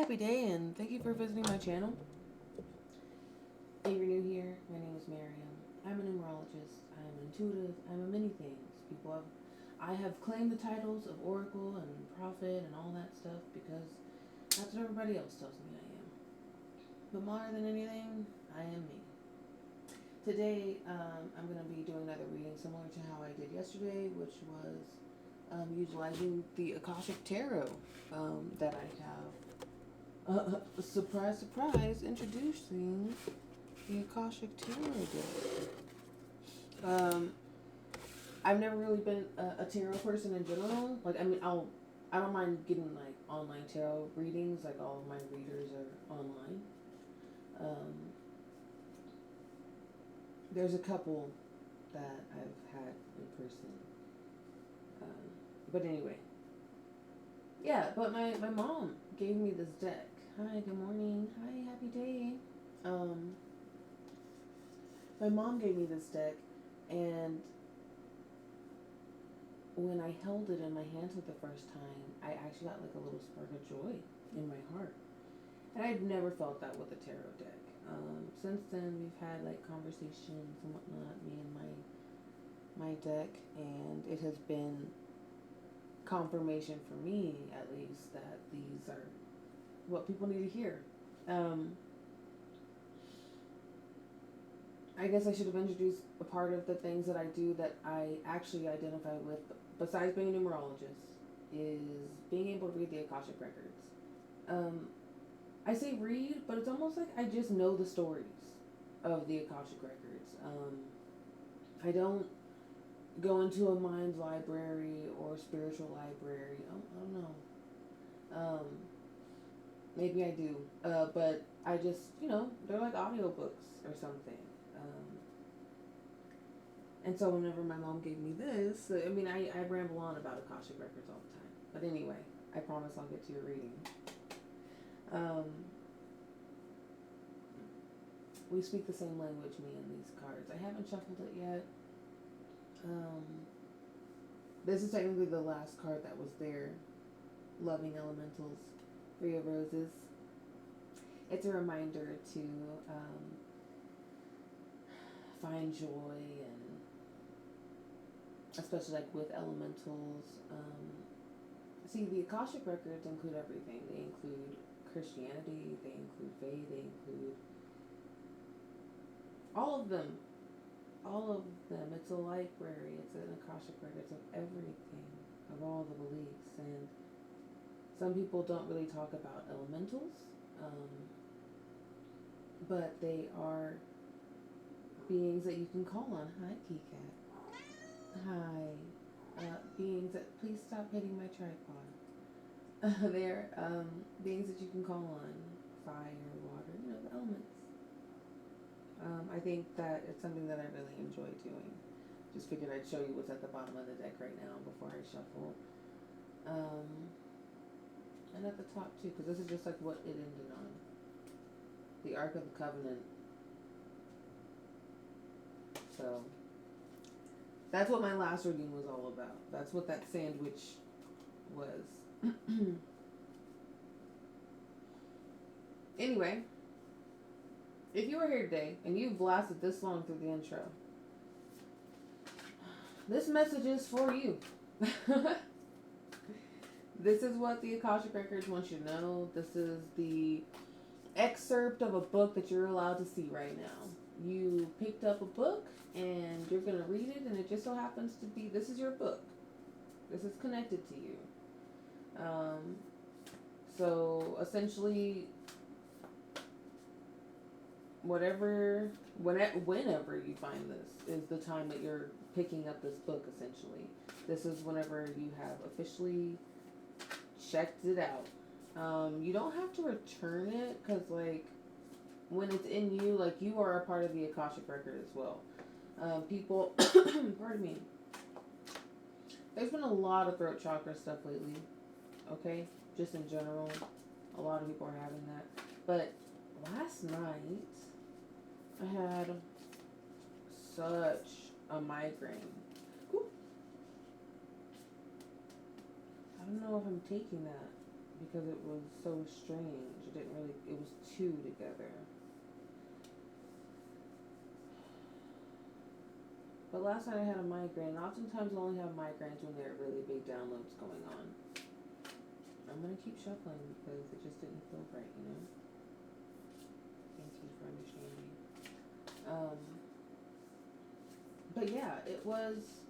happy day and thank you for visiting my channel. If you're new here, my name is Miriam. I'm a numerologist, I'm intuitive, I'm a many things. I have claimed the titles of Oracle and Prophet and all that stuff because that's what everybody else tells me I am. But more than anything, I am me. Today, I'm going to be doing another reading similar to how I did yesterday, which was utilizing the Akashic Tarot that I have. Surprise, surprise, introducing the Akashic Tarot deck. I've never really been a tarot person in general. Like, I don't mind getting like online tarot readings. Like, all of my readers are online. There's a couple that I've had in person. But anyway. Yeah, but my mom gave me this deck. Hi, good morning. Hi, happy day. My mom gave me this deck, and when I held it in my hands for the first time, I actually got like a little spark of joy in my heart. And I've never felt that with a tarot deck. Since then, we've had like conversations and whatnot, me and my deck, and it has been confirmation for me, at least, that these are what people need to hear. I guess I should have introduced a part of the things that I do that I actually identify with, besides being a numerologist, is being able to read the Akashic Records. I say read, but it's almost like I just know the stories of the Akashic Records. I don't go into a mind library or spiritual library. I don't know. Maybe I do. But I just, they're like audiobooks or something. And so whenever my mom gave me this, I ramble on about Akashic Records all the time. But anyway, I promise I'll get to your reading. We speak the same language, me and these cards. I haven't shuffled it yet. This is technically the last card that was there. Loving Elementals, 3 of Roses. It's a reminder to find joy, and especially like with elementals. See, the Akashic Records include everything. They include Christianity, they include faith, they include all of them. All of them. It's a library. It's an Akashic Records of everything, of all the beliefs. And some people don't really talk about elementals, but they are beings that you can call on. Hi, Keycat. Hi. Beings that, please stop hitting my tripod. They're beings that you can call on. Fire, water, the elements. I think that it's something that I really enjoy doing. Just figured I'd show you what's at the bottom of the deck right now before I shuffle. And at the top too, because this is just like what it ended on. The Ark of the Covenant. So, that's what my last reading was all about. That's what that sandwich was. Anyway. If you are here today and you've lasted this long through the intro, this message is for you. This is what the Akashic Records want you to know. This is the excerpt of a book that you're allowed to see right now. You picked up a book and you're going to read it, and it just so happens to be, this is your book. This is connected to you. So essentially, whenever you find this is the time that you're picking up this book. Essentially, this is whenever you have officially checked it out. You don't have to return it, because like when it's in you, like you are a part of the Akashic Record as well. People pardon me, there's been a lot of throat chakra stuff lately, okay, just in general. A lot of people are having that, but last night I had such a migraine. Ooh. I don't know if I'm taking that because it was so strange. It didn't really, it was two together. But last night I had a migraine. Oftentimes I only have migraines when there are really big downloads going on. I'm gonna keep shuffling because it just didn't feel right, you know? Thank you for understanding. But yeah, it was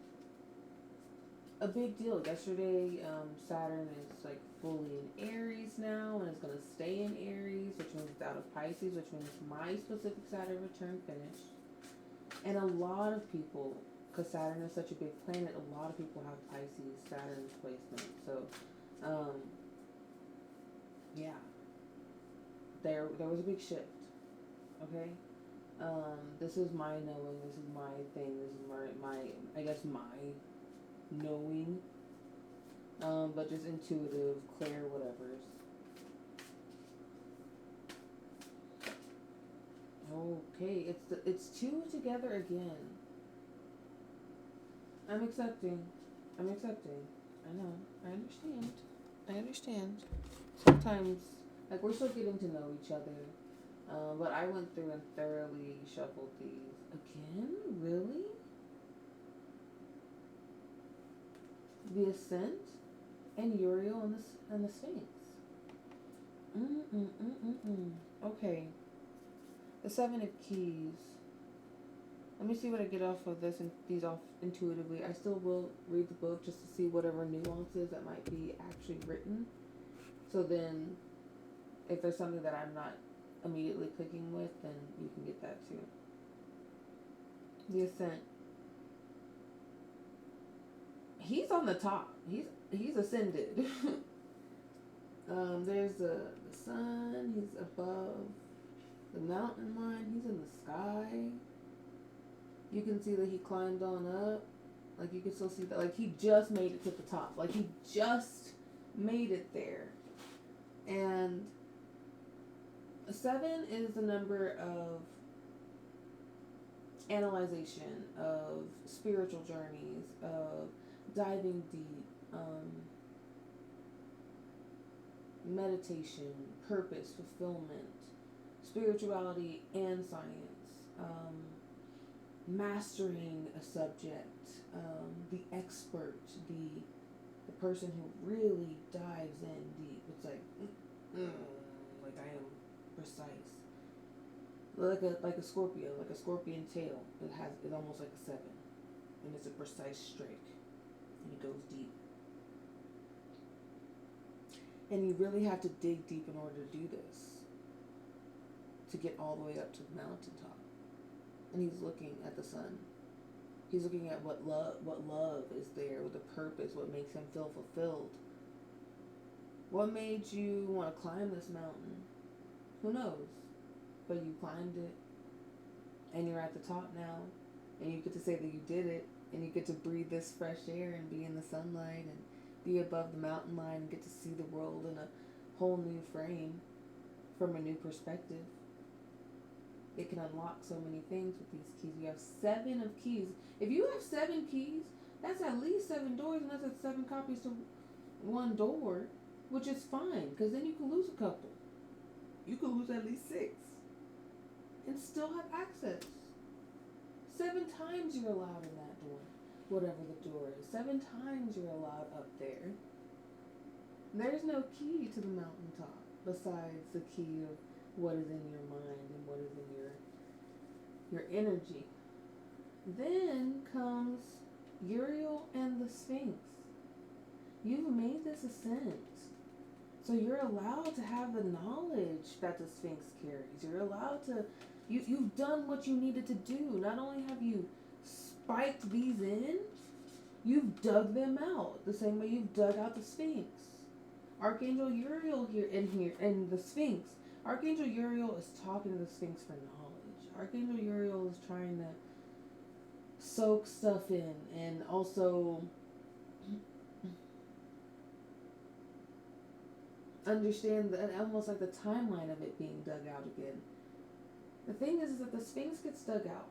a big deal. Yesterday, Saturn is like fully in Aries now, and it's gonna stay in Aries, which means it's out of Pisces, which means my specific Saturn return finished. And a lot of people, because Saturn is such a big planet, a lot of people have Pisces Saturn placement. So, yeah, there was a big shift. Okay, this is my knowing. This is my thing. This is my I guess my knowing. But just intuitive, clear, whatever's. Okay, it's two together again. I'm accepting. I'm accepting. I know. I understand. I understand. Sometimes, like, we're still getting to know each other. But I went through and thoroughly shuffled these. Again? Really? The Ascent and Uriel and the Sphinx. Okay. The Seven of Keys. Let me see what I get off of this and these off intuitively. I still will read the book just to see whatever nuances that might be actually written. So then, if there's something that I'm not immediately clicking with, then you can get that too. The Ascent. He's on the top. He's ascended. There's the sun. He's above the mountain line. He's in the sky. You can see that he climbed on up. Like, you can still see that. Like, he just made it to the top. Like, he just made it there. And 7 is the number of analyzation, of spiritual journeys, of diving deep, meditation, purpose, fulfillment, spirituality and science, mastering a subject, the expert, the person who really dives in deep. It's like, like I am precise. Like a Scorpio, like a scorpion tail. It's almost like a 7, and it's a precise strike, and it goes deep. And you really have to dig deep in order to do this, to get all the way up to the mountaintop. And he's looking at the sun. He's looking at what love is there, what the purpose, what makes him feel fulfilled. What made you want to climb this mountain? Who knows? But you climbed it, and you're at the top now, and you get to say that you did it, and you get to breathe this fresh air and be in the sunlight and be above the mountain line and get to see the world in a whole new frame from a new perspective. It can unlock so many things with these keys. You have 7 of keys. If you have 7 keys, that's at least 7 doors, and that's at 7 copies to 1 door, which is fine, because then you can lose a couple. You can lose at least 6 and still have access. 7 times you're allowed in that door, whatever the door is. 7 times you're allowed up there. There's no key to the mountaintop besides the key of what is in your mind and what is in your energy. Then comes Uriel and the Sphinx. You've made this ascent. So you're allowed to have the knowledge that the Sphinx carries. You're allowed to, you've done what you needed to do. Not only have you spiked these in, you've dug them out the same way you've dug out the Sphinx. Archangel Uriel here and the Sphinx. Archangel Uriel is talking to the Sphinx for knowledge. Archangel Uriel is trying to soak stuff in and also understand almost like the timeline of it being dug out again. The thing is that the Sphinx gets dug out,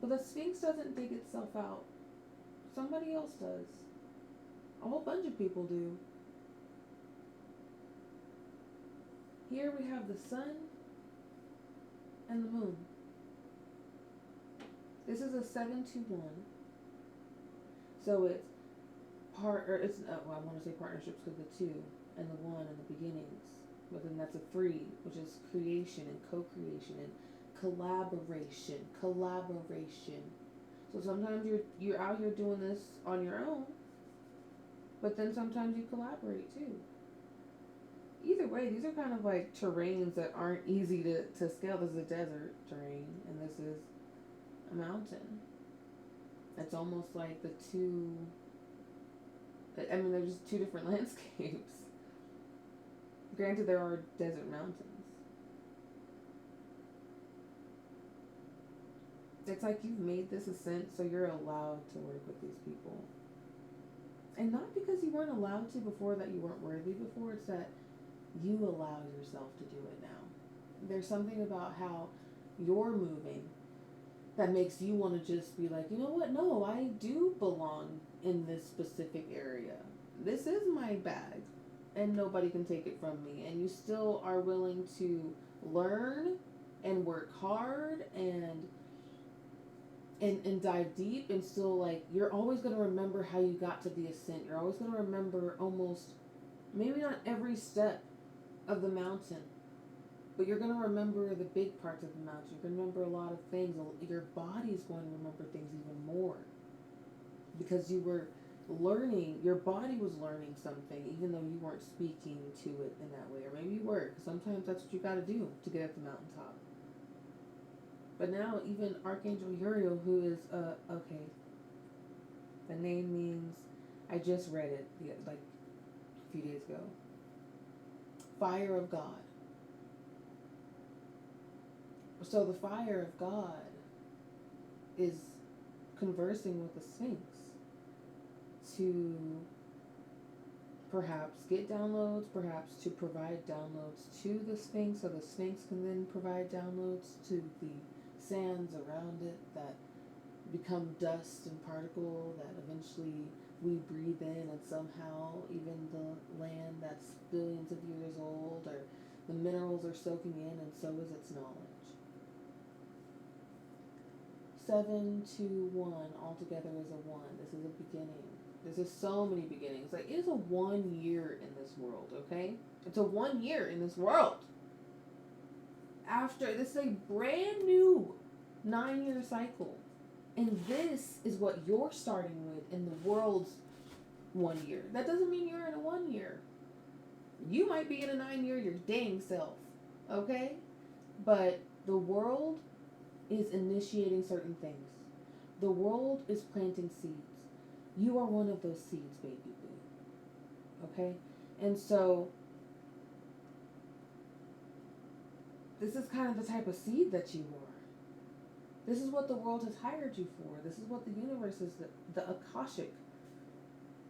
but the Sphinx doesn't dig itself out. Somebody else does. A whole bunch of people do. Here we have the sun and the moon. This is a 7-1. So it's well, I want to say partnerships because the 2 and the 1 and the beginnings. But then that's a 3, which is creation and co-creation and collaboration. So sometimes you're out here doing this on your own, but then sometimes you collaborate too. Either way, these are kind of like terrains that aren't easy to scale. This is a desert terrain, and this is a mountain. It's almost like the two. I mean, they're just two different landscapes. Granted, there are desert mountains. It's like you've made this ascent so you're allowed to work with these people. And not because you weren't allowed to before, that you weren't worthy before, it's that you allow yourself to do it now. There's something about how you're moving that makes you want to just be like, you know what, no, I do belong in this specific area. This is my bag, and nobody can take it from me. And you still are willing to learn and work hard and dive deep, and still, like, you're always going to remember how you got to the ascent. You're always going to remember almost, maybe not every step of the mountain, but you're going to remember the big parts of the mountain. You're going to remember a lot of things. Your body's going to remember things even more because you were learning. Your body was learning something even though you weren't speaking to it in that way. Or maybe you were, because sometimes that's what you got to do to get at the mountaintop. But now even Archangel Uriel, who is, okay, the name means, I just read it like a few days ago. Fire of God. So the fire of God is conversing with the Sphinx to perhaps get downloads, perhaps to provide downloads to the Sphinx, so the Sphinx can then provide downloads to the sands around it that become dust and particle that eventually we breathe in, and somehow even the land that's billions of years old, or the minerals are soaking in, and so is its knowledge. 7-1 altogether is a 1. This is a beginning. There's just so many beginnings. Like, it is a 1 year in this world, okay? It's a 1 year in this world. After, this is a brand new 9-year cycle. And this is what you're starting with in the world's 1 year. That doesn't mean you're in a 1 year. You might be in a 9 year your dang self, okay? But the world is initiating certain things. The world is planting seeds. You are one of those seeds, baby boo. Okay? And so this is kind of the type of seed that you are. This is what the world has hired you for. This is what the universe is, the Akashic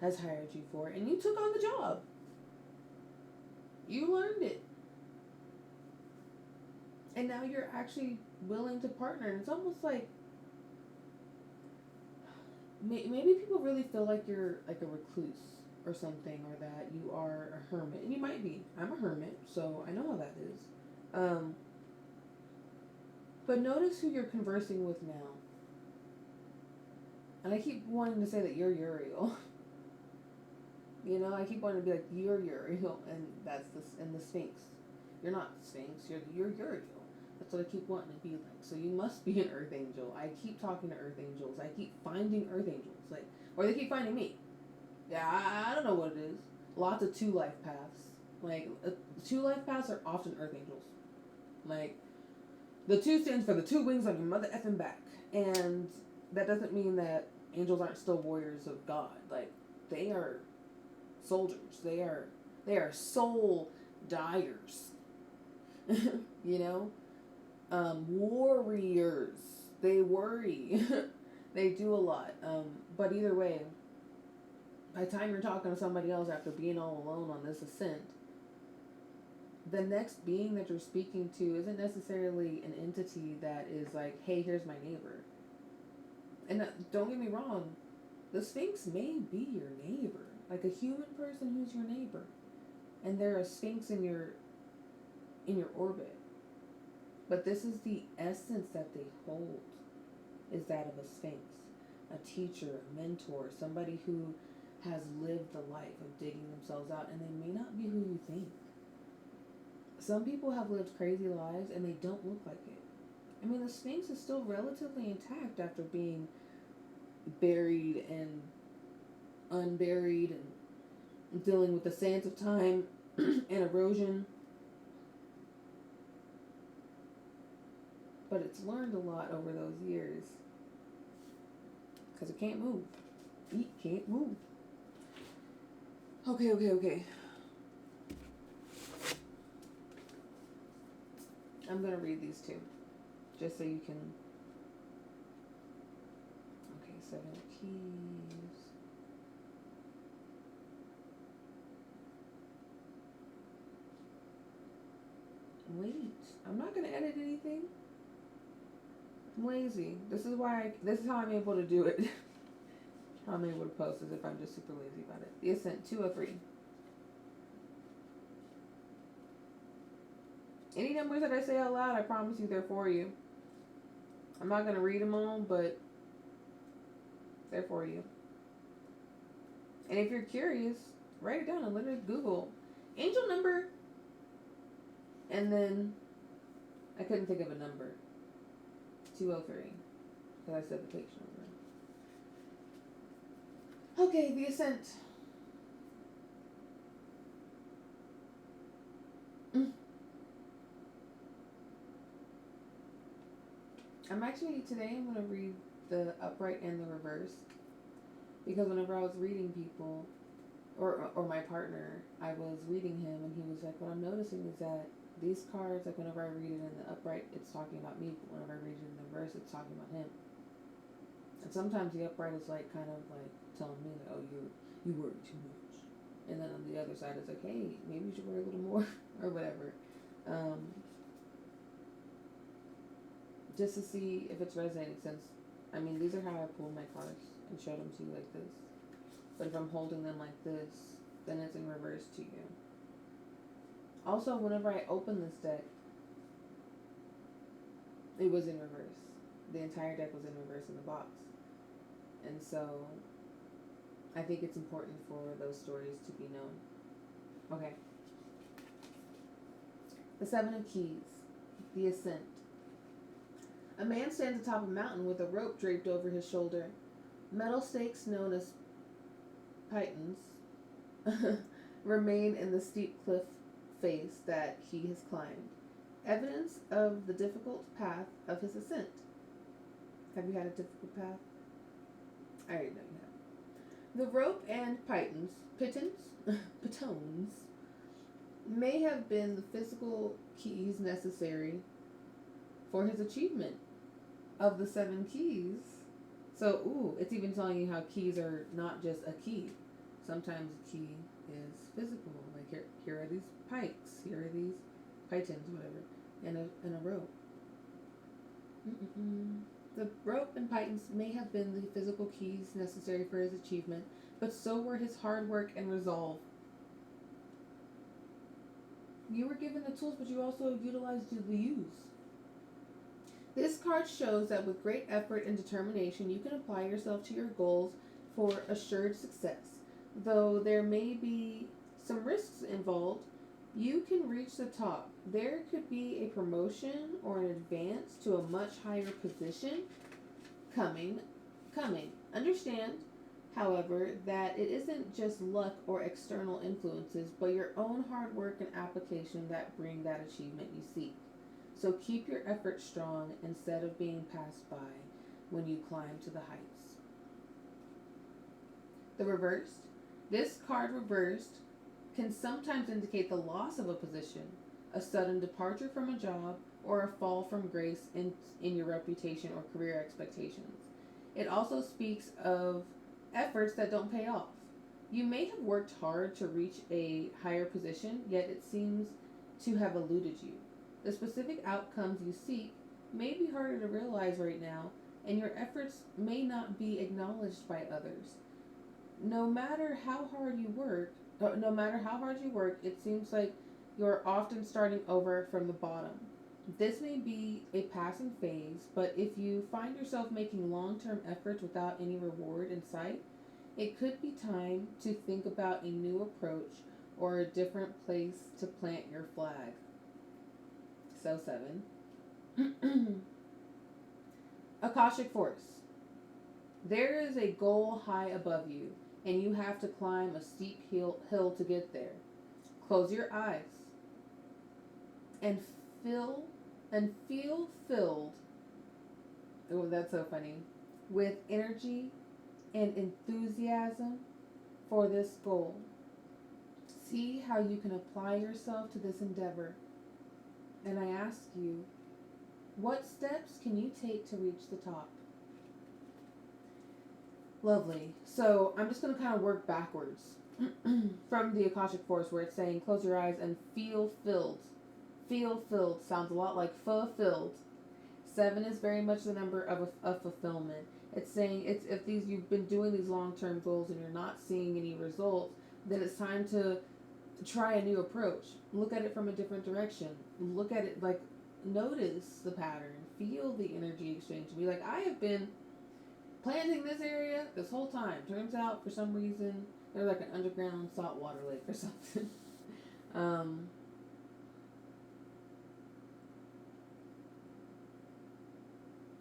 has hired you for. And you took on the job. You learned it. And now you're actually willing to partner. And it's almost like, maybe people really feel like you're like a recluse or something, or that you are a hermit. And you might be. I'm a hermit, so I know how that is. But notice who you're conversing with now. And I keep wanting to say that you're Uriel. You know, I keep wanting to be like, you're Uriel, and that's and the Sphinx. You're not Sphinx, you're Uriel. That's what I keep wanting to be like. So you must be an Earth Angel. I keep talking to Earth Angels. I keep finding Earth Angels. Like, or they keep finding me. Yeah, I don't know what it is. Lots of 2 life paths. Like, 2 life paths are often Earth Angels. Like, the 2 stands for the 2 wings on your mother effing back. And that doesn't mean that angels aren't still warriors of God. Like, they are soldiers. They are soul dyers. You know? Warriors. They worry. They do a lot. But either way, by the time you're talking to somebody else after being all alone on this ascent, the next being that you're speaking to isn't necessarily an entity that is like, hey, here's my neighbor. And don't get me wrong, the Sphinx may be your neighbor. Like a human person who's your neighbor. And they're a Sphinx in your in your orbit. But this is the essence that they hold, is that of a sphinx, a teacher, a mentor, somebody who has lived the life of digging themselves out, and they may not be who you think. Some people have lived crazy lives and they don't look like it. I mean, the sphinx is still relatively intact after being buried and unburied and dealing with the sands of time and erosion. But it's learned a lot over those years. Because it can't move. It can't move. Okay. I'm going to read these two. Just so you can... Okay, 7 of Keys. Wait. I'm not going to edit anything. I'm lazy. This is how I'm able to do it. How I'm able to post is if I'm just super lazy about it. The Ascent, 2 of 3. Any numbers that I say out loud, I promise you they're for you. I'm not going to read them all, but they're for you. And if you're curious, write it down and literally Google angel number. And then, I couldn't think of a number. 203. Because I said the page number. Okay, the Ascent. I'm going to read the upright and the reverse. Because whenever I was reading people, or my partner, I was reading him and he was like, what I'm noticing is that these cards, like whenever I read it in the upright, it's talking about me. But whenever I read it in the reverse, it's talking about him. And sometimes the upright is like kind of like telling me, like, oh, you worry too much. And then on the other side, it's like, hey, maybe you should worry a little more or whatever. Just to see if it's resonating, since, I mean, these are how I pull my cards and show them to you like this. But if I'm holding them like this, then it's in reverse to you. Also, whenever I opened this deck, it was in reverse. The entire deck was in reverse in the box. And so, I think it's important for those stories to be known. Okay. The 7 of Keys. The Ascent. A man stands atop a mountain with a rope draped over his shoulder. Metal stakes known as pitons remain in the steep cliff face that he has climbed. Evidence of the difficult path of his ascent. Have you had a difficult path? I already know you have. The rope and pitons may have been the physical keys necessary for his achievement of the 7 keys. So, it's even telling you how keys are not just a key. Sometimes a key is physical. Like here are these pikes, here are these pitons, whatever, and a rope. The rope and pitons may have been the physical keys necessary for his achievement, but so were his hard work and resolve. You were given the tools, but you also utilized the use. This card shows that with great effort and determination, you can apply yourself to your goals for assured success. Though there may be some risks involved, you can reach the top. There could be a promotion or an advance to a much higher position coming. Understand, however, that it isn't just luck or external influences, but your own hard work and application that bring that achievement you seek. So keep your efforts strong instead of being passed by when you climb to the heights. The reversed. This card reversed can sometimes indicate the loss of a position, a sudden departure from a job, or a fall from grace in your reputation or career expectations. It also speaks of efforts that don't pay off. You may have worked hard to reach a higher position, yet it seems to have eluded you. The specific outcomes you seek may be harder to realize right now, and your efforts may not be acknowledged by others. No matter how hard you work, it seems like You're often starting over from the bottom. This may be a passing phase, but if you find yourself making long term efforts without any reward in sight, it could be time to think about a new approach or a different place to plant your flag. So, 7. Akashic Force. There is a goal high above you, and you have to climb a steep hill to get there. Close your eyes and feel feel filled. Oh, that's so funny. With energy and enthusiasm for this goal. See how you can apply yourself to this endeavor. And I ask you, what steps can you take to reach the top? Lovely. So I'm just going to kind of work backwards from the Akashic Force, where it's saying close your eyes and feel filled. Feel filled sounds a lot like fulfilled. 7 is very much the number of fulfillment. It's saying it's if these you've been doing these long-term goals and you're not seeing any results, then it's time to try a new approach. Look at it from a different direction. Look at it like notice the pattern. Feel the energy exchange. Be like, I have been planting this area this whole time. Turns out for some reason there's like an underground saltwater lake or something.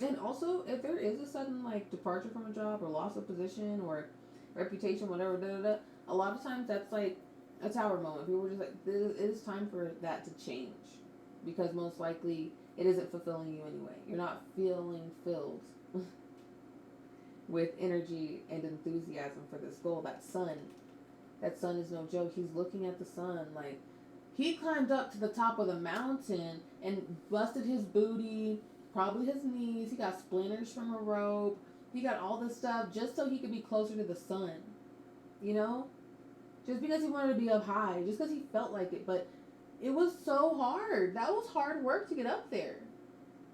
And also, if there is a sudden like departure from a job or loss of position or reputation, whatever, a lot of times that's like a tower moment. People were just like, it is time for that to change, because most likely it isn't fulfilling you anyway. You're not feeling filled with energy and enthusiasm for this goal. That sun is no joke. He's looking at the sun like he climbed up to the top of the mountain and busted his booty, probably his knees. He got splinters from a rope. He got all this stuff just so he could be closer to the sun. You know? Just because he wanted to be up high. Just because he felt like it. But it was so hard. That was hard work to get up there.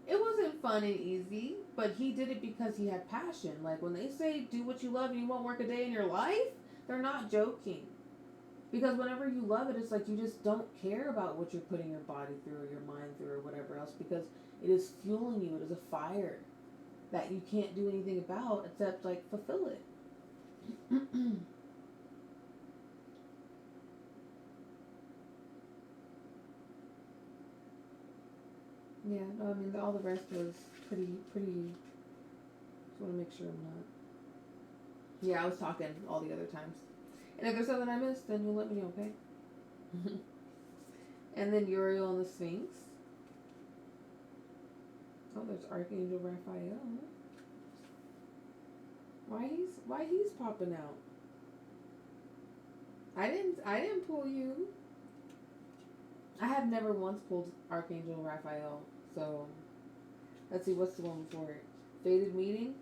It wasn't fun and easy. But he did it because he had passion. Like when they say do what you love and you won't work a day in your life, they're not joking. Because whenever you love it, it's like you just don't care about what you're putting your body through or your mind through or whatever else, because it is fueling you. It is a fire that you can't do anything about except like fulfill it. Yeah, no, I mean all the rest was pretty. Just want to make sure I'm not. Yeah, I was talking all the other times. And if there's something I missed, then you'll let me know, okay? And then Uriel and the Sphinx. Oh, there's Archangel Raphael. Why he's popping out? I didn't pull you. I have never once pulled Archangel Raphael. So let's see, what's the one before it? Fated Meeting.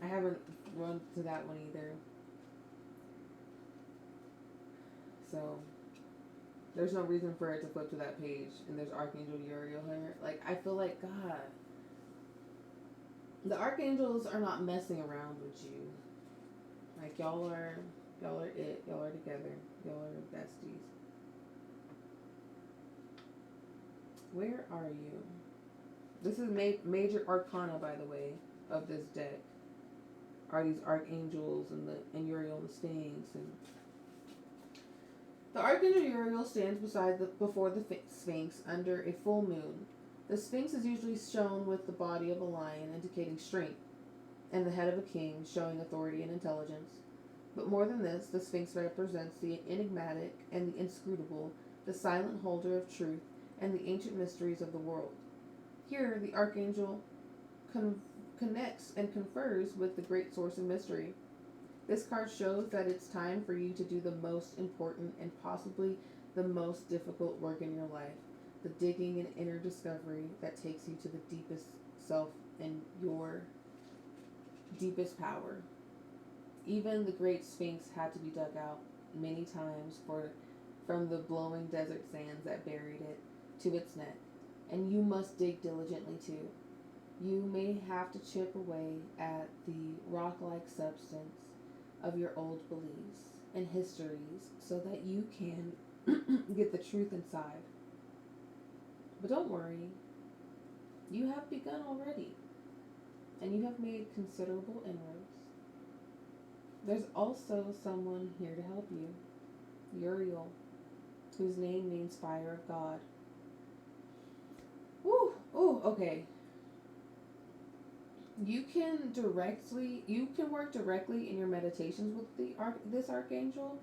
I haven't run to that one either. So there's no reason for it to flip to that page, and there's Archangel Uriel here. Like, I feel like, God, the archangels are not messing around with you. Like, y'all are it. Y'all are together. Y'all are besties. Where are you? This is major arcana, by the way, of this deck. Are these archangels and Uriel and the Sphinx. And the Archangel Uriel stands before the Sphinx under a full moon. The Sphinx is usually shown with the body of a lion, indicating strength, and the head of a king, showing authority and intelligence. But more than this, the Sphinx represents the enigmatic and the inscrutable, the silent holder of truth, and the ancient mysteries of the world. Here, the Archangel connects and confers with the great source of mystery. This card shows that it's time for you to do the most important and possibly the most difficult work in your life, the digging and inner discovery that takes you to the deepest self and your deepest power. Even the great Sphinx had to be dug out many times from the blowing desert sands that buried it to its neck, and you must dig diligently too. You may have to chip away at the rock-like substance of your old beliefs and histories so that you can get the truth inside. But don't worry, you have begun already, and you have made considerable inroads. There's also someone here to help you, Uriel, whose name means fire of God. Ooh, okay. You can work directly in your meditations with this archangel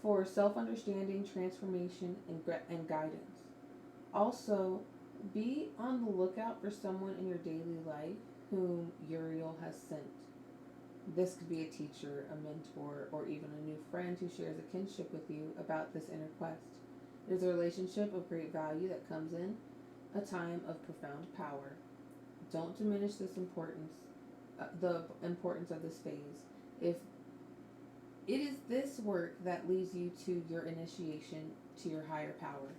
for self-understanding, transformation, and guidance. Also, be on the lookout for someone in your daily life whom Uriel has sent. This could be a teacher, a mentor, or even a new friend who shares a kinship with you about this inner quest. It is a relationship of great value that comes in a time of profound power. Don't diminish the importance of this phase. If it is this work that leads you to your initiation to your higher power.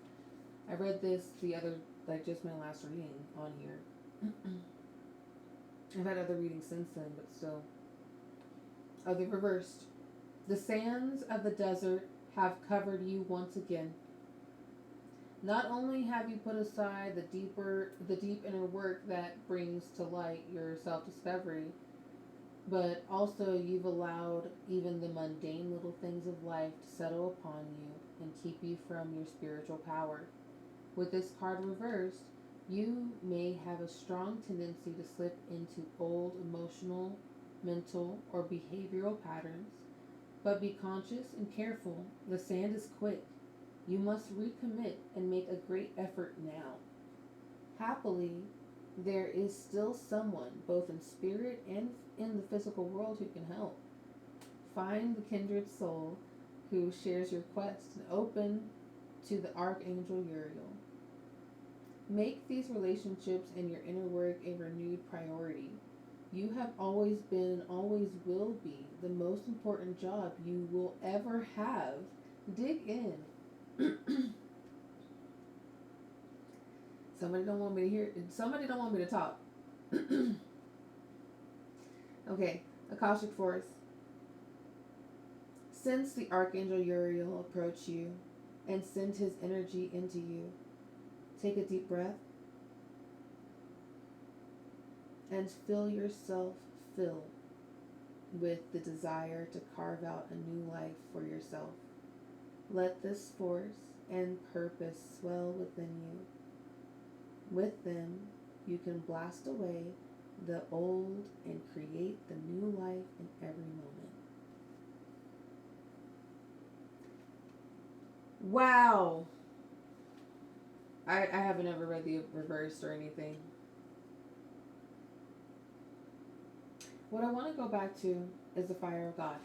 I read this just my last reading on here. I've had other readings since then, but still. Oh, they reversed. The sands of the desert have covered you once again. Not only have you put aside the deep inner work that brings to light your self-discovery, but also you've allowed even the mundane little things of life to settle upon you and keep you from your spiritual power. With this card reversed, you may have a strong tendency to slip into old emotional, mental, or behavioral patterns, but be conscious and careful. The sand is quick. You must recommit and make a great effort now. Happily, there is still someone, both in spirit and in the physical world, who can help. Find the kindred soul who shares your quest and open to the archangel Uriel. Make these relationships and your inner work a renewed priority. You have always been and always will be the most important job you will ever have. Dig in. Somebody don't want me to talk. Okay, Akashic Force. Since the Archangel Uriel approach you and send his energy into you, take a deep breath and feel yourself fill with the desire to carve out a new life for yourself. Let this force and purpose swell within you. With them, you can blast away the old and create the new life in every moment. Wow! I haven't ever read the reverse or anything. What I want to go back to is the fire of God.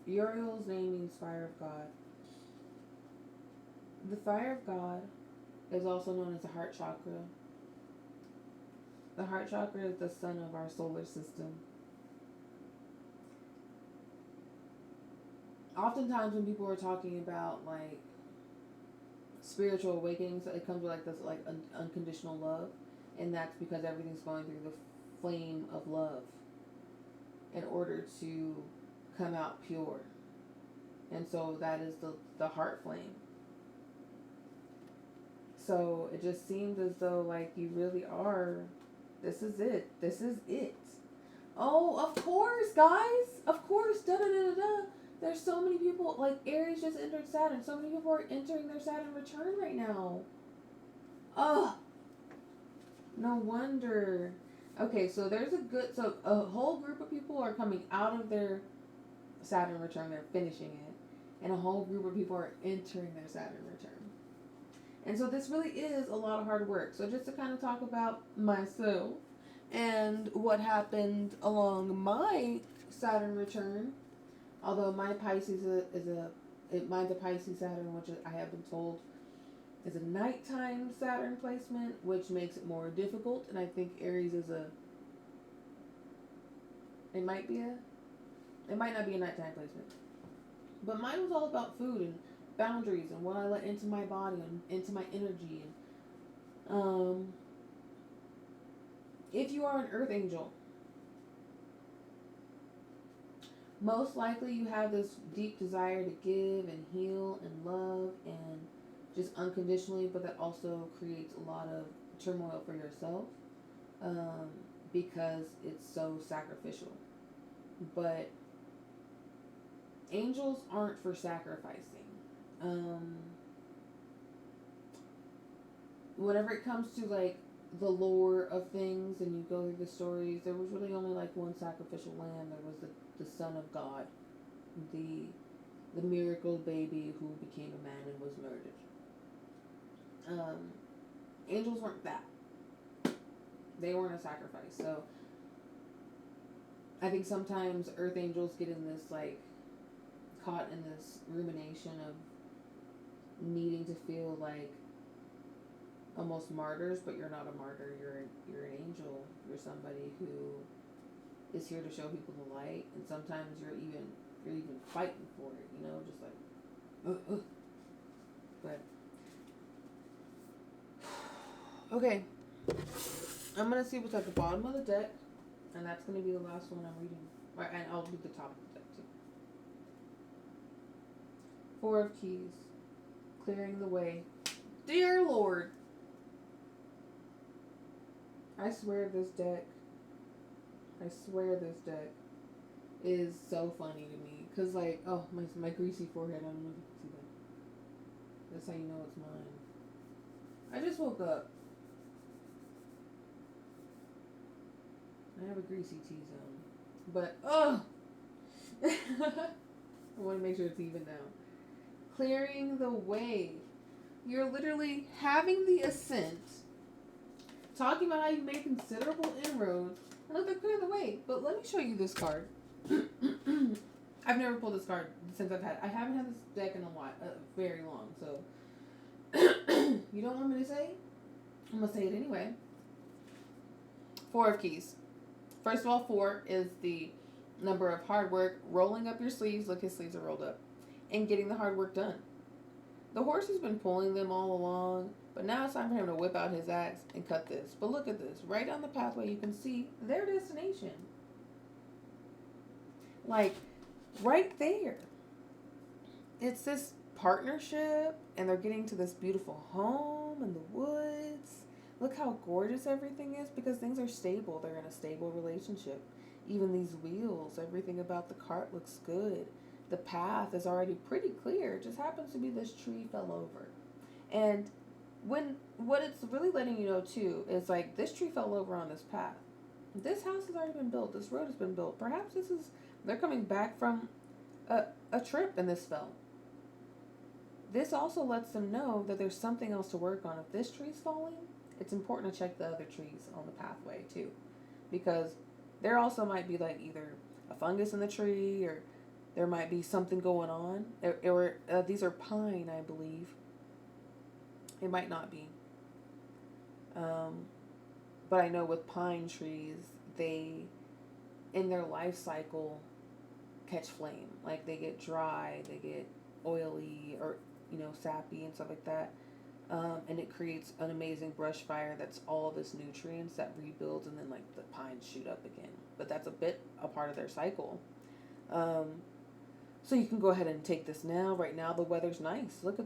Uriel's name means fire of God. The fire of God is also known as the heart chakra. The heart chakra is the sun of our solar system. Oftentimes when people are talking about like spiritual awakenings, it comes with like this unconditional love, and that's because everything's going through the flame of love in order to come out pure. And so that is the heart flame. So it just seems as though like you really are, this is it. Oh, of course, guys. Of course. There's so many people, like Aries just entered Saturn. So many people are entering their Saturn return right now. Ugh. No wonder. Okay, so a whole group of people are coming out of their Saturn return. They're finishing it. And a whole group of people are entering their Saturn return. And so this really is a lot of hard work. So just to kind of talk about myself and what happened along my Saturn return, although my Pisces mine's a Pisces Saturn, which I have been told is a nighttime Saturn placement, which makes it more difficult. And I think Aries is it might not be a nighttime placement. But mine was all about food and boundaries and what I let into my body and into my energy. And if you are an earth angel, Most likely you have this deep desire to give and heal and love and just unconditionally, but that also creates a lot of turmoil for yourself, um, because it's so sacrificial. But angels aren't for sacrificing. Um, Whenever it comes to like the lore of things and you go through the stories, there was really only like one sacrificial lamb. There was the Son of God, the the miracle baby who became a man and was murdered. Um, Angels weren't that. They weren't a sacrifice. So I think sometimes earth angels get in this like caught in this rumination of needing to feel like almost martyrs, but you're not a martyr. You're an angel. You're somebody who is here to show people the light, and sometimes you're even fighting for it. You know, just like, but okay. I'm gonna see what's at the bottom of the deck, and that's gonna be the last one I'm reading. Right, and I'll do the top of the deck too. Four of Keys, clearing the way. Dear Lord, I swear this deck is so funny to me. Cause like, oh, my greasy forehead, I don't know if you can see that. That's how you know it's mine. I just woke up. I have a greasy T-zone. But, oh! I want to make sure it's even now. Clearing the way. You're literally having the ascent, talking about how you made considerable inroads, and look, they're clearing the way. But let me show you this card. I've never pulled this card since I haven't had this deck in a while, very long, so you don't want me to say it? I'm going to say it anyway. Four of Keys. First of all, 4 is the number of hard work, rolling up your sleeves, look, his sleeves are rolled up, and getting the hard work done. The horse has been pulling them all along, but now it's time for him to whip out his axe and cut this. But look at this. Right down the pathway, you can see their destination. Like, right there. It's this partnership, and they're getting to this beautiful home in the woods. Look how gorgeous everything is, because things are stable. They're in a stable relationship. Even these wheels, everything about the cart looks good. The path is already pretty clear. It just happens to be this tree fell over. And what it's really letting you know too is like this tree fell over on this path. This house has already been built. This road has been built. Perhaps they're coming back from a trip and this fell. This also lets them know that there's something else to work on. If this tree's falling, it's important to check the other trees on the pathway too, because there also might be like either a fungus in the tree, or there might be something going on. These are pine, I believe. It might not be. But I know with pine trees, they, in their life cycle, catch flame. Like they get dry, they get oily, or sappy and stuff like that. And it creates an amazing brush fire that's all this nutrients that rebuilds, and then like the pines shoot up again. But that's a part of their cycle. So you can go ahead and take this now. Right now the weather's nice. Look at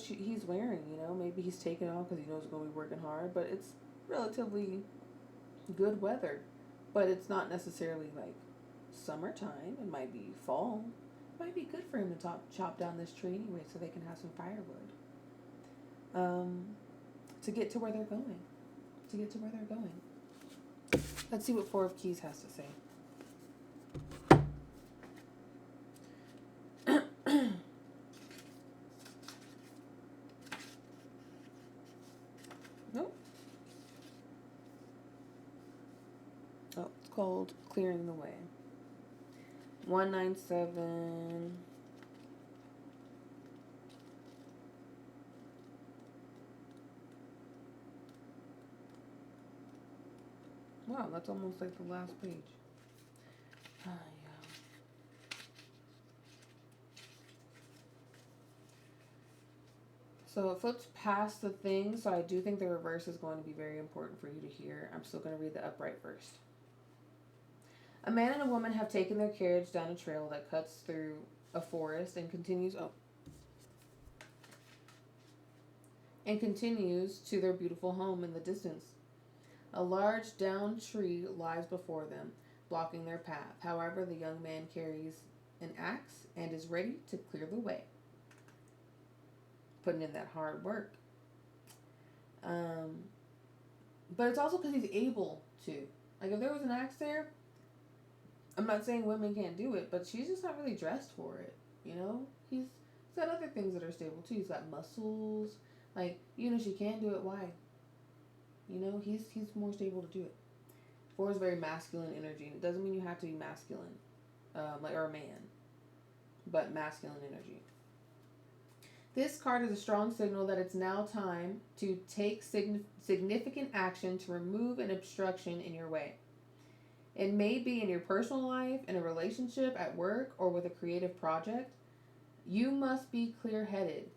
he's wearing. Maybe he's taking it off because he knows he's going to be working hard. But it's relatively good weather. But it's not necessarily like summertime. It might be fall. It might be good for him to chop down this tree anyway, so they can have some firewood. To get to where they're going. Let's see what Four of Keys has to say. Nope. Oh, it's called Clearing the Way. 197. Wow, that's almost like the last page. Yeah. So it flips past the thing, so I do think the reverse is going to be very important for you to hear. I'm still going to read the upright first. A man and a woman have taken their carriage down a trail that cuts through a forest and continues to their beautiful home in the distance. A large downed tree lies before them, blocking their path. However, the young man carries an axe and is ready to clear the way, putting in that hard work. Um, but it's also because he's able to. Like, if there was an axe there, I'm not saying women can't do it, but she's just not really dressed for it. You know, he's got other things that are stable too. He's got muscles. Like, even if she can do it, why? You know, he's more stable to do it. Four is very masculine energy, and it doesn't mean you have to be masculine, like or a man, but masculine energy. This card is a strong signal that it's now time to take significant action to remove an obstruction in your way. It may be in your personal life, in a relationship, at work, or with a creative project. You must be clear headed.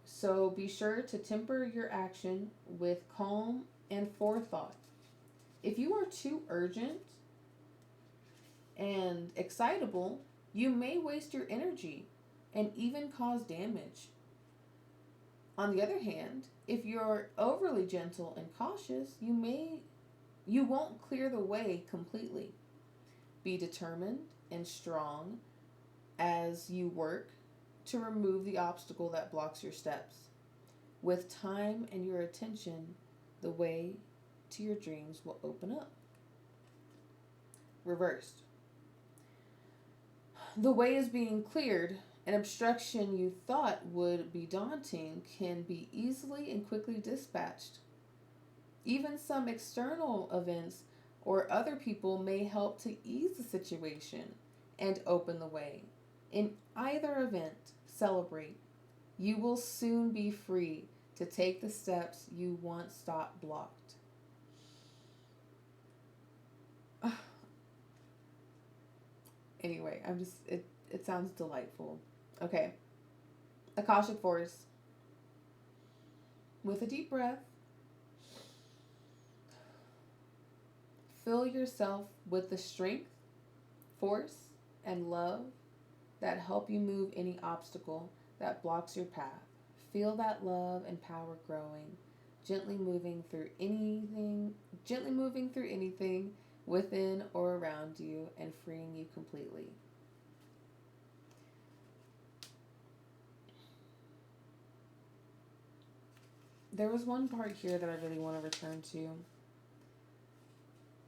So be sure to temper your action with calm and forethought. If you are too urgent and excitable, you may waste your energy and even cause damage. On the other hand, if you're overly gentle and cautious, you won't clear the way completely. Be determined and strong as you work to remove the obstacle that blocks your steps. With time and your attention, the way to your dreams will open up. Reversed. The way is being cleared. An obstruction you thought would be daunting can be easily and quickly dispatched. Even some external events or other people may help to ease the situation and open the way. In either event, celebrate. You will soon be free to take the steps you once thought blocked. Anyway, it sounds delightful. Okay. Akashic Force. With a deep breath, fill yourself with the strength, force, and love that help you move any obstacle that blocks your path. Feel that love and power growing, gently moving through anything within or around you and freeing you completely. There was one part here that I really want to return to.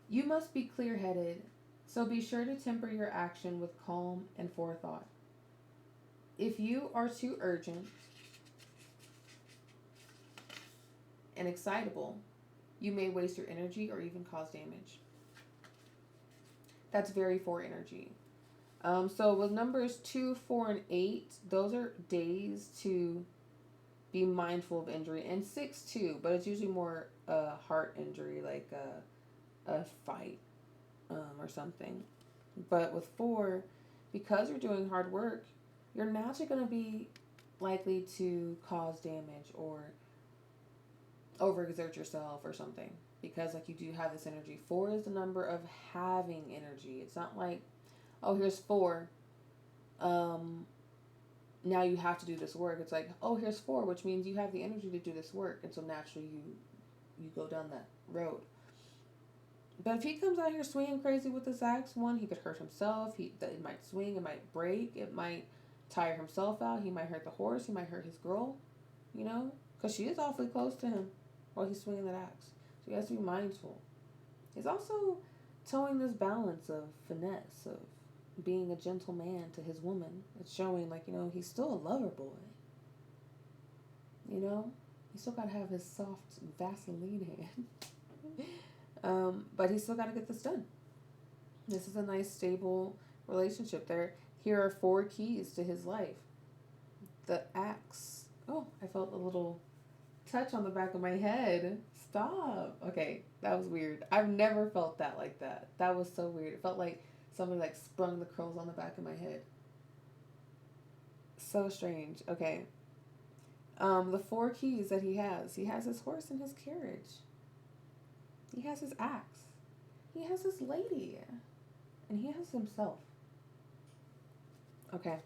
You must be clear-headed, so be sure to temper your action with calm and forethought. If you are too urgent and excitable, you may waste your energy or even cause damage. That's very 4 energy. So with numbers 2, 4, and 8, those are days to be mindful of injury. And 6 too, but it's usually more heart injury, like a fight or something. But with 4, because you're doing hard work, you're naturally going to be likely to cause damage or overexert yourself or something. Because like you do have this energy. 4 is the number of having energy. It's not like, oh, here's 4. Now you have to do this work. It's like, oh, here's 4, which means you have the energy to do this work. And so naturally you go down that road. But if he comes out here swinging crazy with this axe, one, he could hurt himself. It might swing. It might break. It might tire himself out. He might hurt the horse. He might hurt his girl, you know, because she is awfully close to him while he's swinging that axe. So he has to be mindful. He's also towing this balance of finesse, of being a gentle man to his woman. It's showing, like, you know, he's still a lover boy. You know? He's still got to have his soft Vaseline hand. But he's still got to get this done. This is a nice, stable relationship. Here are 4 keys to his life. The axe. Oh, I felt a little touch on the back of my head. Stop. Okay, that was weird. I've never felt that like that. That was so weird. It felt like somebody like sprung the curls on the back of my head. So strange. Okay. The 4 keys that he has his horse and his carriage. He has his axe. He has his lady. And he has himself. Okay.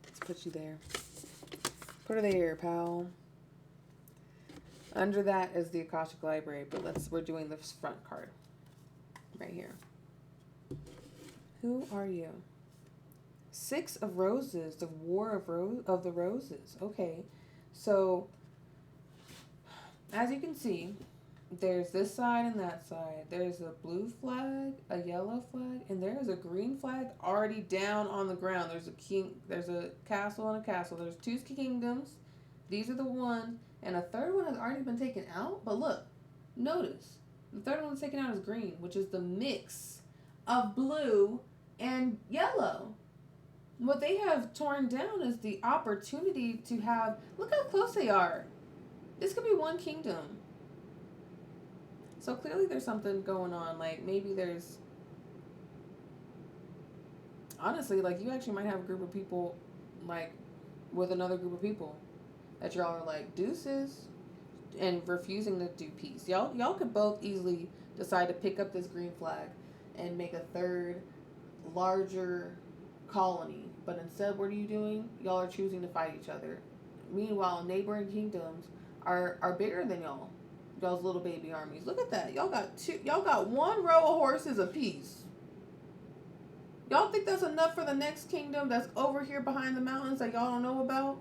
Let's put you there. Put her there, pal. Under that is the Akashic Library, but we're doing this front card. Right here. Who are you? 6 of Roses, the War of the Roses. Okay. So, as you can see, there's this side and that side. There's a blue flag, a yellow flag, and there's a green flag already down on the ground. There's a castle and a castle. There's 2 kingdoms. These are the ones, and a third one has already been taken out. But look, notice, the third one that's taken out is green, which is the mix of blue and yellow. What they have torn down is the opportunity to have, look how close they are. This could be one kingdom. So clearly there's something going on. Like, maybe there's, honestly, like, you actually might have a group of people, like, with another group of people that y'all are like, deuces, and refusing to do peace. Y'all could both easily decide to pick up this green flag and make a third, larger colony. But instead, what are you doing? Y'all are choosing to fight each other. Meanwhile, neighboring kingdoms are bigger than y'all. Y'all's little baby armies. Look at that. Y'all got 1 row of horses apiece. Y'all think that's enough for the next kingdom that's over here behind the mountains that y'all don't know about?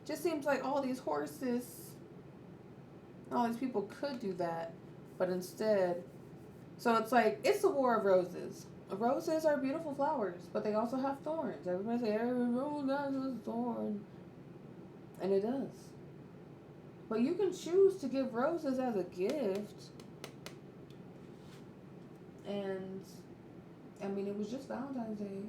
Just seems like all these horses, all these people could do that, but instead, so it's like, it's the War of Roses. Roses are beautiful flowers, but they also have thorns. Everybody say, every rose has a thorn. And it does. But you can choose to give roses as a gift. And, I mean, it was just Valentine's Day.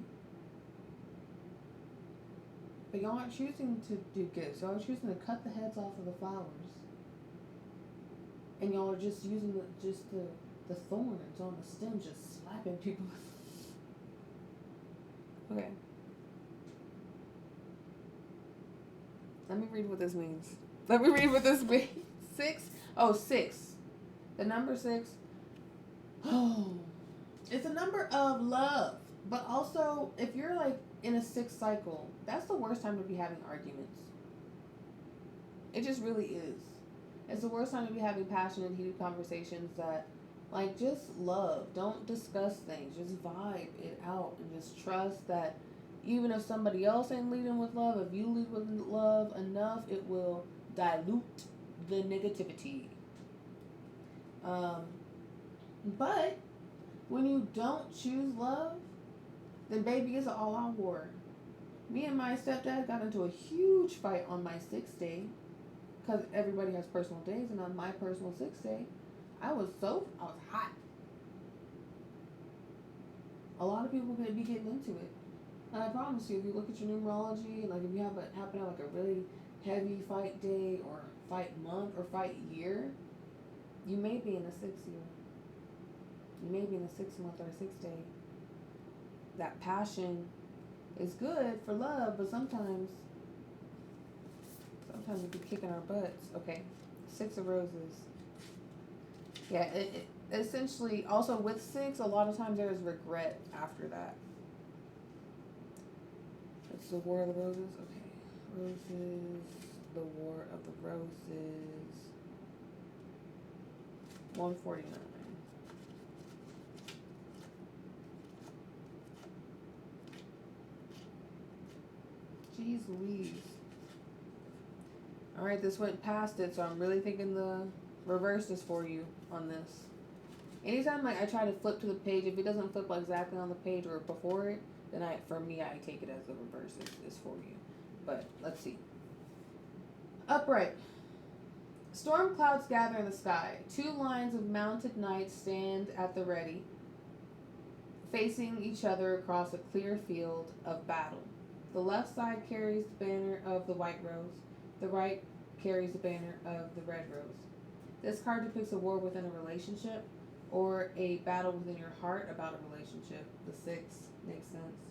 But y'all aren't choosing to do gifts. Y'all are choosing to cut the heads off of the flowers. And y'all are just using the thorns on the stem, just slapping people. Okay. Let me read what this means. 6. Oh, 6. The number 6. Oh. It's a number of love. But also, if you're like in a 6 cycle, that's the worst time to be having arguments. It just really is. It's the worst time to be having passionate, heated conversations that, like, just love. Don't discuss things. Just vibe it out and just trust that even if somebody else ain't leading with love, if you lead with love enough, it will dilute the negativity. But when you don't choose love, then baby, it's an all-out war. Me and my stepdad got into a huge fight on my 6th day, because everybody has personal days, and on my personal 6th day, I was hot. A lot of people could be getting into it. And I promise you, if you look at your numerology, like if you happen to have like a really heavy fight day or fight month or fight year, you may be in a 6th year. You may be in a 6th month or a 6th day. That passion is good for love, but sometimes we be kicking our butts. Okay, 6 of Roses. Yeah, it essentially, also with 6, a lot of times there is regret after that. It's the War of the Roses. Okay, Roses, the War of the Roses. 149. Jeez Louise. Alright, this went past it, so I'm really thinking the reverse is for you on this. Anytime like I try to flip to the page, if it doesn't flip exactly on the page or before it, then I take it as the reverse is for you. But let's see. Upright. Storm clouds gather in the sky. 2 lines of mounted knights stand at the ready, facing each other across a clear field of battle. The left side carries the banner of the white rose. The right carries the banner of the red rose. This card depicts a war within a relationship or a battle within your heart about a relationship. The 6 makes sense.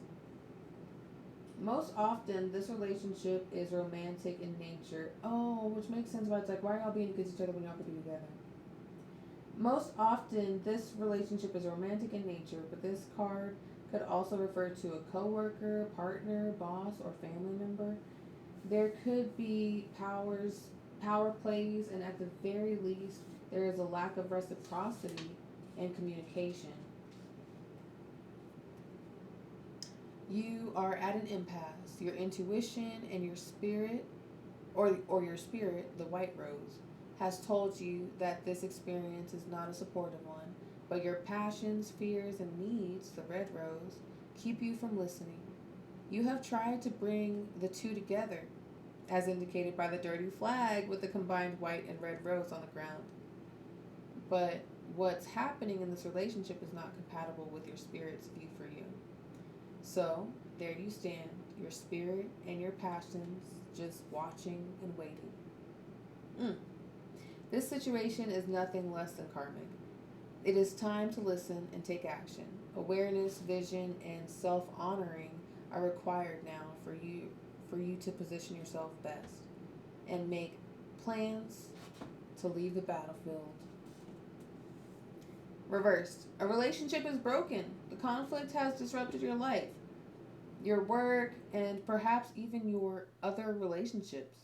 Most often, this relationship is romantic in nature. Oh, which makes sense why it's like, why are y'all being against each other when y'all could be together? Most often, this relationship is romantic in nature, but this card could also refer to a coworker, partner, boss, or family member. There could be power plays, and at the very least, there is a lack of reciprocity and communication. You are at an impasse. Your intuition and your spirit, or your spirit, the white rose, has told you that this experience is not a supportive one, but your passions, fears, and needs, the red rose, keep you from listening. You have tried to bring the two together, as indicated by the dirty flag with the combined white and red rose on the ground. But what's happening in this relationship is not compatible with your spirit's view for you. So, there you stand, your spirit and your passions just watching and waiting. Mm. This situation is nothing less than karmic. It is time to listen and take action. Awareness, vision, and self-honoring are required now for you to position yourself best and make plans to leave the battlefield. Reversed. A relationship is broken. The conflict has disrupted your life, your work, and perhaps even your other relationships.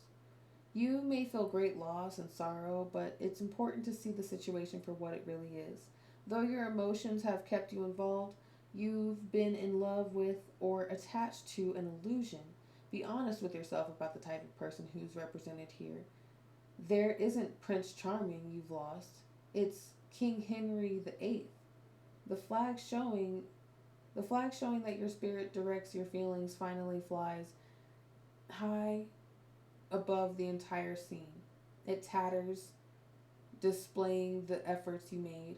You may feel great loss and sorrow, but it's important to see the situation for what it really is. Though your emotions have kept you involved, you've been in love with or attached to an illusion. Be honest with yourself about the type of person who's represented here. There isn't Prince Charming you've lost. It's King Henry VIII. The flag showing the flag showing that your spirit directs your feelings finally flies high above the entire scene. It tatters, displaying the efforts you made.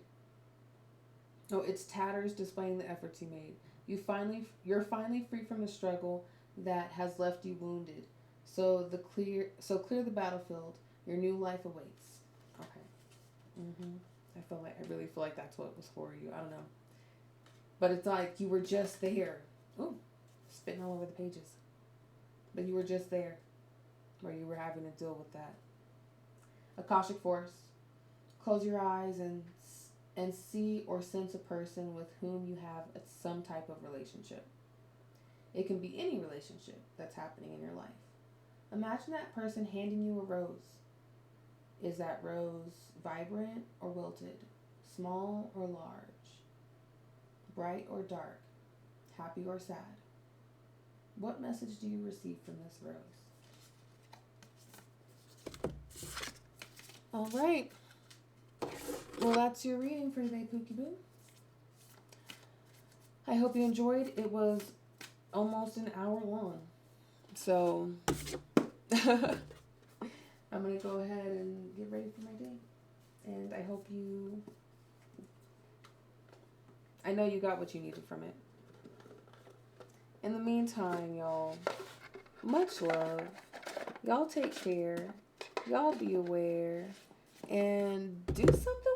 Oh, it's tatters displaying the efforts you made. You're finally free from the struggle that has left you wounded. So clear the battlefield. Your new life awaits. Okay. Mhm. I really feel like that's what it was for you. I don't know. But it's like you were just there. Ooh, spitting all over the pages. But you were just there where you were having to deal with that. Akashic Force. Close your eyes and see or sense a person with whom you have some type of relationship. It can be any relationship that's happening in your life. Imagine that person handing you a rose. Is that rose vibrant or wilted? Small or large? Bright or dark? Happy or sad? What message do you receive from this rose? All right. Well, that's your reading for today, Pookie Boo. I hope you enjoyed. It was almost an hour long. So, I'm going to go ahead and get ready for my day. And I know you got what you needed from it. In the meantime, y'all, much love. Y'all take care. Y'all be aware. And do something